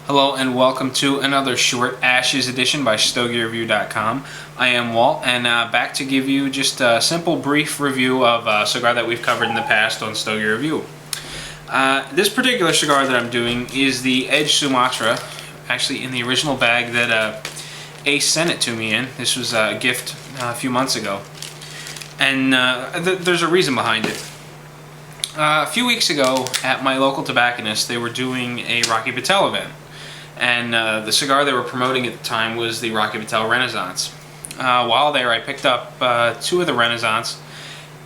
Hello and welcome to another short Ashes edition by StogieReview.com. I am Walt, and back to give you just a simple brief review of a cigar that we've covered in the past on Stogie Review. This particular cigar that I'm doing is the Edge Sumatra, actually in the original bag that Ace sent it to me in. This was a gift a few months ago, and there's a reason behind it. A few weeks ago at my local tobacconist, they were doing a Rocky Patel event, and the cigar they were promoting at the time was the Rocky Patel Renaissance. While there, I picked up two of the Renaissance,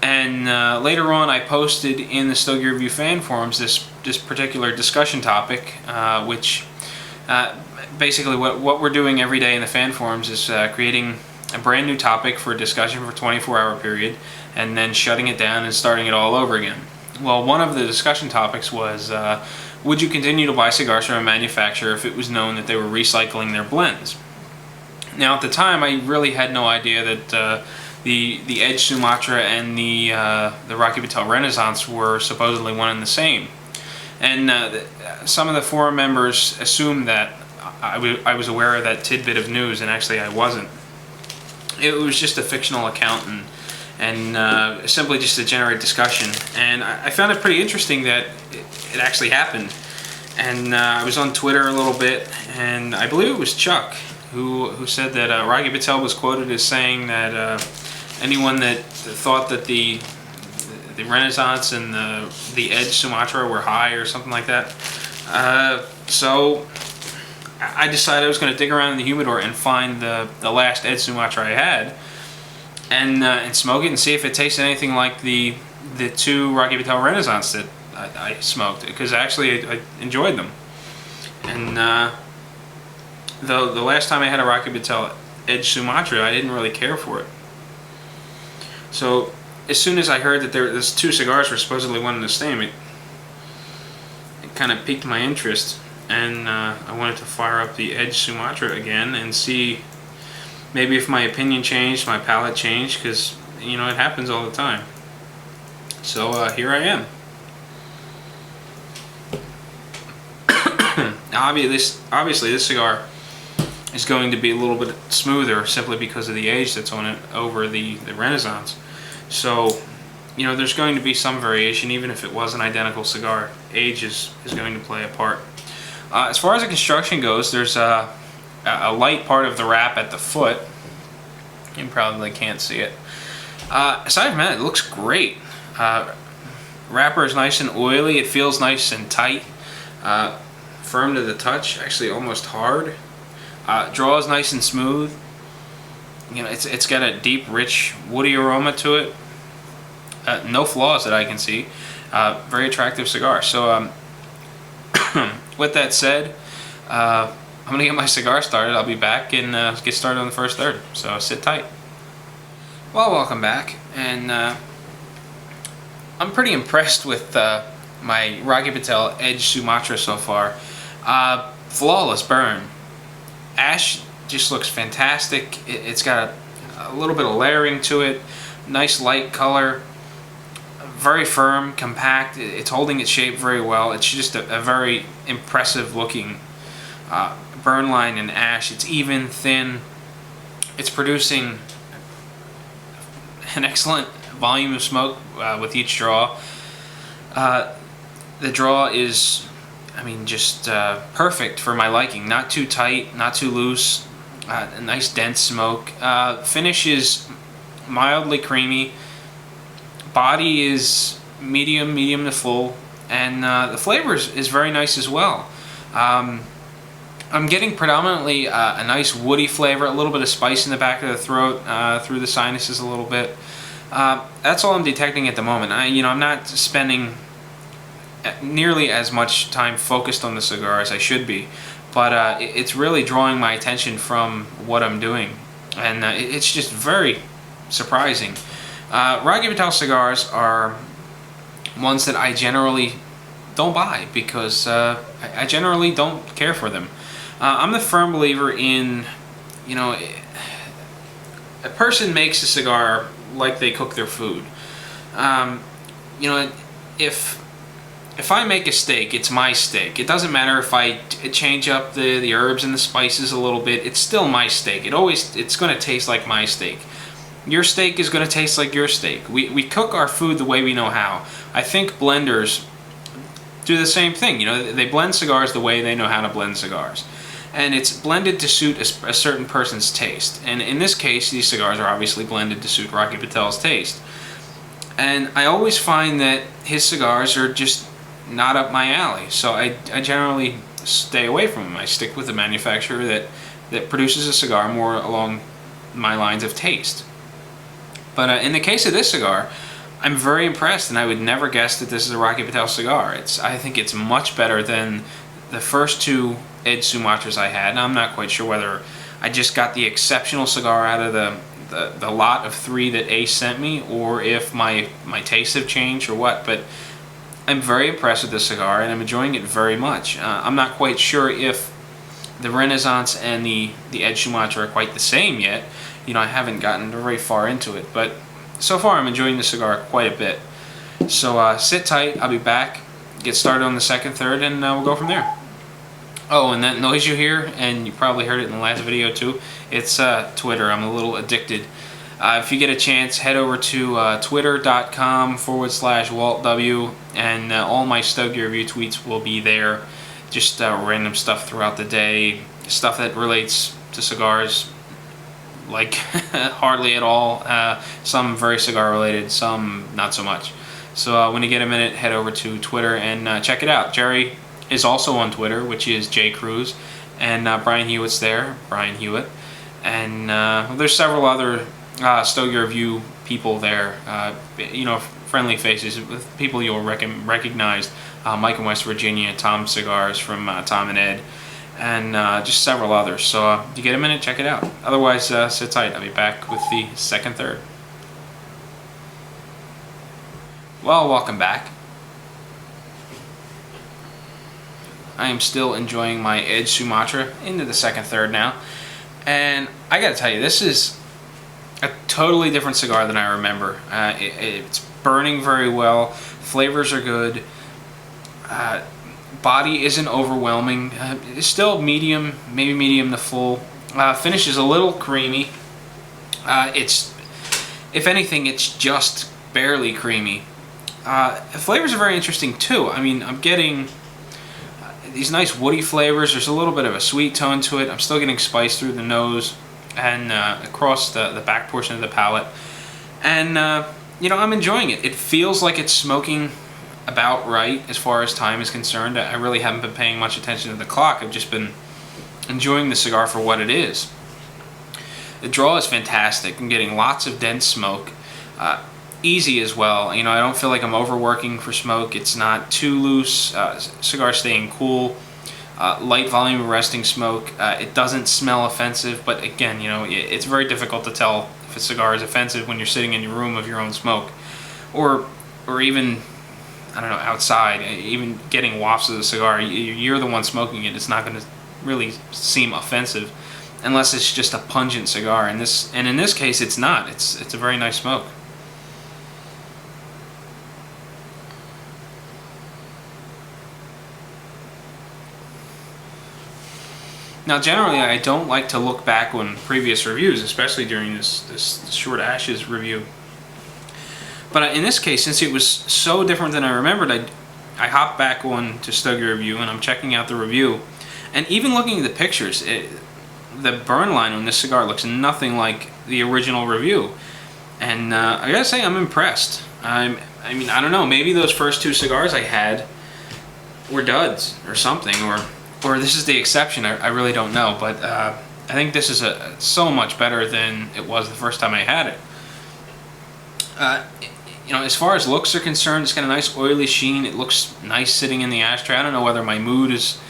and later on I posted in the Stogie Review fan forums this particular discussion topic, which basically what we're doing every day in the fan forums is creating a brand new topic for discussion for a 24-hour period, and then shutting it down and starting it all over again. Well, one of the discussion topics was, would you continue to buy cigars from a manufacturer if it was known that they were recycling their blends? Now, at the time, I really had no idea that the Edge Sumatra and the Rocky Patel Renaissance were supposedly one and the same. And some of the forum members assumed that I was aware of that tidbit of news, and actually I wasn't. It was just a fictional account and simply just to generate discussion. And I found it pretty interesting that it actually happened. And I was on Twitter a little bit, and I believe it was Chuck who said that Rocky Patel was quoted as saying that anyone that thought that the Renaissance and the Edge Sumatra were high or something like that. So I decided I was going to dig around in the humidor and find the last Edge Sumatra I had, and smoke it and see if it tasted anything like the two Rocky Patel Renaissance that I smoked, because actually I enjoyed them. And the last time I had a Rocky Patel Edge Sumatra, I didn't really care for it. So as soon as I heard that those two cigars were supposedly one and the same, it kind of piqued my interest, and I wanted to fire up the Edge Sumatra again and see maybe if my opinion changed, my palate changed, because you know it happens all the time. So here I am. Now, obviously this cigar is going to be a little bit smoother simply because of the age that's on it over the Renaissance. So, you know, there's going to be some variation, even if it was an identical cigar. Age is going to play a part. As far as the construction goes, there's a light part of the wrap at the foot. You probably can't see it. Aside from that, it looks great. Wrapper is nice and oily. It feels nice and tight. Firm to the touch, actually almost hard. Draw is nice and smooth. You know, it's got a deep, rich, woody aroma to it. No flaws that I can see. Very attractive cigar. So, with that said, I'm gonna get my cigar started. I'll be back and get started on the first third. So sit tight. Well, welcome back, and I'm pretty impressed with my Rocky Patel Edge Sumatra so far. Flawless burn. Ash just looks fantastic. It's got a little bit of layering to it. Nice light color. Very firm, compact. It's holding its shape very well. It's just a very impressive looking burn line in ash. It's even, thin. It's producing an excellent volume of smoke with each draw. The draw is, I mean, just perfect for my liking. Not too tight, not too loose. A nice dense smoke. Finish is mildly creamy. Body is medium to full, and the flavor is very nice as well. I'm getting predominantly a nice woody flavor, a little bit of spice in the back of the throat, through the sinuses a little bit. That's all I'm detecting at the moment. I'm not spending nearly as much time focused on the cigar as I should be, but it's really drawing my attention from what I'm doing, and it's just very surprising. Rocky Patel cigars are ones that I generally don't buy because I generally don't care for them. I'm the firm believer in, you know, a person makes a cigar like they cook their food. You know, if if I make a steak, it's my steak. It doesn't matter if I change up the herbs and the spices a little bit. It's still my steak. It's going to taste like my steak. Your steak is going to taste like your steak. We cook our food the way we know how. I think blenders do the same thing. You know, they blend cigars the way they know how to blend cigars. And it's blended to suit a certain person's taste. And in this case, these cigars are obviously blended to suit Rocky Patel's taste. And I always find that his cigars are just not up my alley. So I generally stay away from him. I stick with the manufacturer that produces a cigar more along my lines of taste. But in the case of this cigar, I'm very impressed, and I would never guess that this is a Rocky Patel cigar. I think it's much better than the first two Ed Sumatras I had. Now, I'm not quite sure whether I just got the exceptional cigar out of the lot of 3 that Ace sent me, or if my tastes have changed or what, but I'm very impressed with this cigar, and I'm enjoying it very much. I'm not quite sure if the Renaissance and the Ed Sumatra are quite the same yet. You know, I haven't gotten very far into it, but so far I'm enjoying the cigar quite a bit. So sit tight, I'll be back, get started on the second, third, and we'll go from there. Oh, and that noise you hear, and you probably heard it in the last video too, it's Twitter. I'm a little addicted. If you get a chance, head over to twitter.com/WaltW, and all my Stogie review tweets will be there. Just random stuff throughout the day, stuff that relates to cigars, like hardly at all. Some very cigar related, some not so much. So when you get a minute, head over to Twitter and check it out. Jerry is also on Twitter, which is J Cruz, and Brian Hewitt's there, Brian Hewitt, and there's several other Stogie review people there, you know, friendly faces, people you'll recognize, Mike in West Virginia, Tom Cigars from Tom and Ed, and just several others. So if you get a minute, check it out. Otherwise, sit tight. I'll be back with the second, third. Well, welcome back. I am still enjoying my Ed Sumatra into the second, third now, and I gotta tell you, this is a totally different cigar than I remember. It's burning very well, flavors are good, body isn't overwhelming, it's still medium, maybe medium to full, finish is a little creamy, if anything, it's just barely creamy. Flavors are very interesting too. I mean, I'm getting these nice woody flavors. There's a little bit of a sweet tone to it. I'm still getting spice through the nose and across the back portion of the palate. And, you know, I'm enjoying it. It feels like it's smoking about right as far as time is concerned. I really haven't been paying much attention to the clock. I've just been enjoying the cigar for what it is. The draw is fantastic. I'm getting lots of dense smoke. Easy as well. You know, I don't feel like I'm overworking for smoke. It's not too loose. Cigar staying cool. Light volume arresting smoke. It doesn't smell offensive, but again, you know, it's very difficult to tell if a cigar is offensive when you're sitting in your room of your own smoke, or even, I don't know, outside. Even getting wafts of the cigar, you're the one smoking it. It's not going to really seem offensive unless it's just a pungent cigar. And in this case, it's not. It's a very nice smoke. Now, generally, I don't like to look back on previous reviews, especially during this short ashes review. But in this case, since it was so different than I remembered, I hopped back on to Stogie Review, and I'm checking out the review. And even looking at the pictures, the burn line on this cigar looks nothing like the original review. And I gotta say, I'm impressed. I mean, I don't know, maybe those first two cigars I had were duds or something, or this is the exception. I really don't know, but I think this is so much better than it was the first time I had it. You know, as far as looks are concerned, it's got a nice oily sheen. It looks nice sitting in the ashtray. I don't know whether my mood is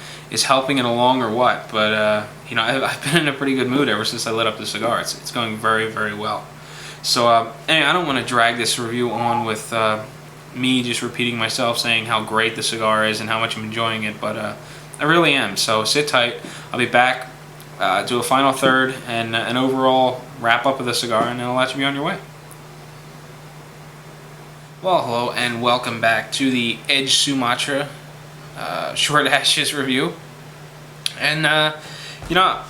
helping it along or what, but you know, I've been in a pretty good mood ever since I lit up the cigar. It's going very, very well. So anyway, I don't want to drag this review on with me just repeating myself saying how great the cigar is and how much I'm enjoying it, but I really am. So sit tight. I'll be back, do a final third and an overall wrap up of the cigar, and then I'll let you be on your way. Well, hello and welcome back to the Edge Sumatra short ashes review. And you know,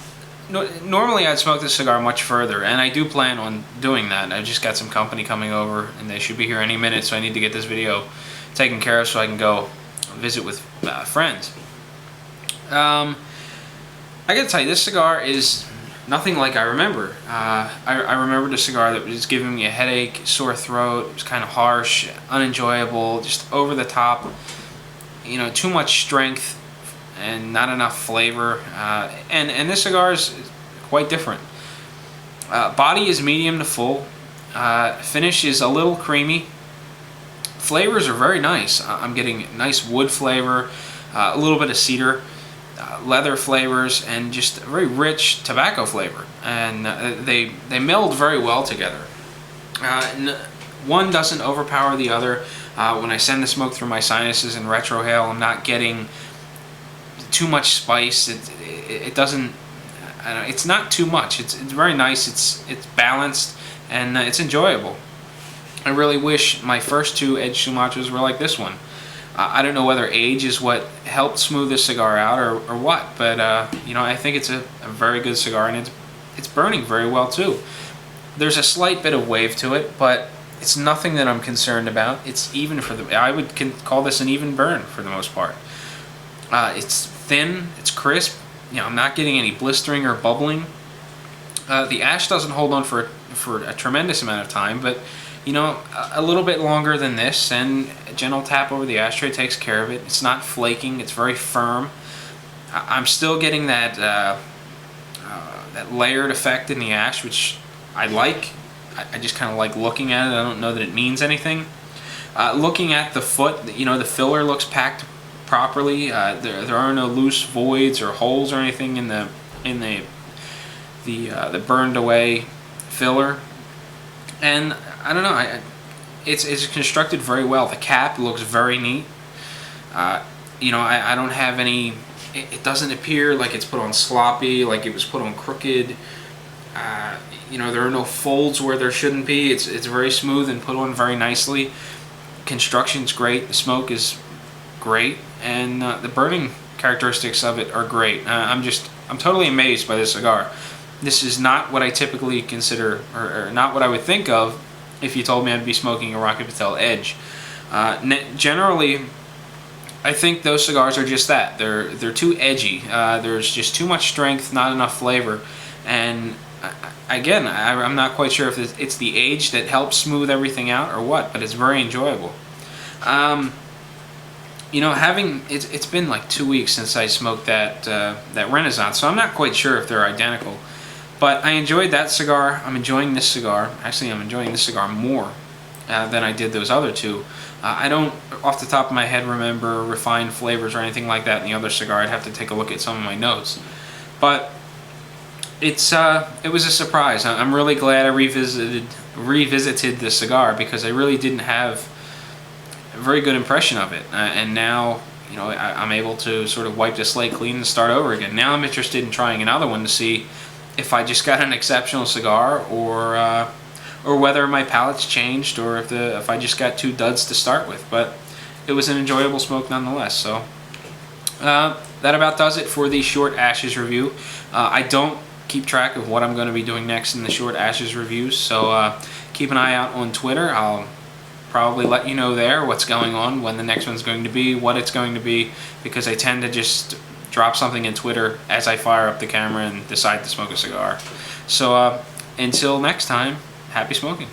normally I'd smoke this cigar much further, and I do plan on doing that. I've just got some company coming over, and they should be here any minute, so I need to get this video taken care of so I can go visit with friends. I gotta tell you, this cigar is nothing like I remember. I remembered a cigar that was giving me a headache, sore throat. It was kind of harsh, unenjoyable, just over the top. You know, too much strength and not enough flavor. And this cigar is quite different. Body is medium to full. Finish is a little creamy. Flavors are very nice. I'm getting nice wood flavor, a little bit of cedar. Leather flavors, and just a very rich tobacco flavor, and they meld very well together. One doesn't overpower the other. When I send the smoke through my sinuses and retrohale, I'm not getting too much spice. It doesn't. I don't know, it's not too much. It's very nice. It's balanced, and it's enjoyable. I really wish my first two Edge Sumatras were like this one. I don't know whether age is what helped smooth this cigar out or what, but you know, I think it's a very good cigar, and it's burning very well too. There's a slight bit of wave to it, but it's nothing that I'm concerned about. It's even for the. I would call this an even burn for the most part. It's thin, it's crisp. You know, I'm not getting any blistering or bubbling. The ash doesn't hold on for a tremendous amount of time, but you know, a little bit longer than this, and a gentle tap over the ashtray takes care of it. It's not flaking. It's very firm. I'm still getting that that layered effect in the ash, which I like. I just kind of like looking at it. I don't know that it means anything. Looking at the foot, you know, the filler looks packed properly. There are no loose voids or holes or anything in the burned away filler. And I don't know, it's constructed very well. The cap looks very neat. You know, I don't have any. It doesn't appear like it's put on sloppy, like it was put on crooked. You know, there are no folds where there shouldn't be. It's very smooth and put on very nicely. Construction's great. The smoke is great, and the burning characteristics of it are great. I'm totally amazed by this cigar. This is not what I typically consider, or not what I would think of if you told me I'd be smoking a Rocky Patel Edge. Generally, I think those cigars are just that. They're too edgy. There's just too much strength, not enough flavor. And again, I'm not quite sure if it's the age that helps smooth everything out or what, but it's very enjoyable. You know, it's been like 2 weeks since I smoked that Renaissance, so I'm not quite sure if they're identical. But I enjoyed that cigar. I'm enjoying this cigar. Actually, I'm enjoying this cigar more than I did those other two. I don't, off the top of my head, remember refined flavors or anything like that in the other cigar. I'd have to take a look at some of my notes. But it was a surprise. I'm really glad I revisited this cigar, because I really didn't have a very good impression of it. And now, you know, I'm able to sort of wipe the slate clean and start over again. Now I'm interested in trying another one to see if I just got an exceptional cigar, or whether my palate's changed, or if I just got two duds to start with. But it was an enjoyable smoke nonetheless. So that about does it for the short ashes review. I don't keep track of what I'm going to be doing next in the short ashes reviews, so keep an eye out on Twitter. I'll probably let you know there what's going on, when the next one's going to be, what it's going to be, because I tend to just drop something in Twitter as I fire up the camera and decide to smoke a cigar. So until next time, happy smoking.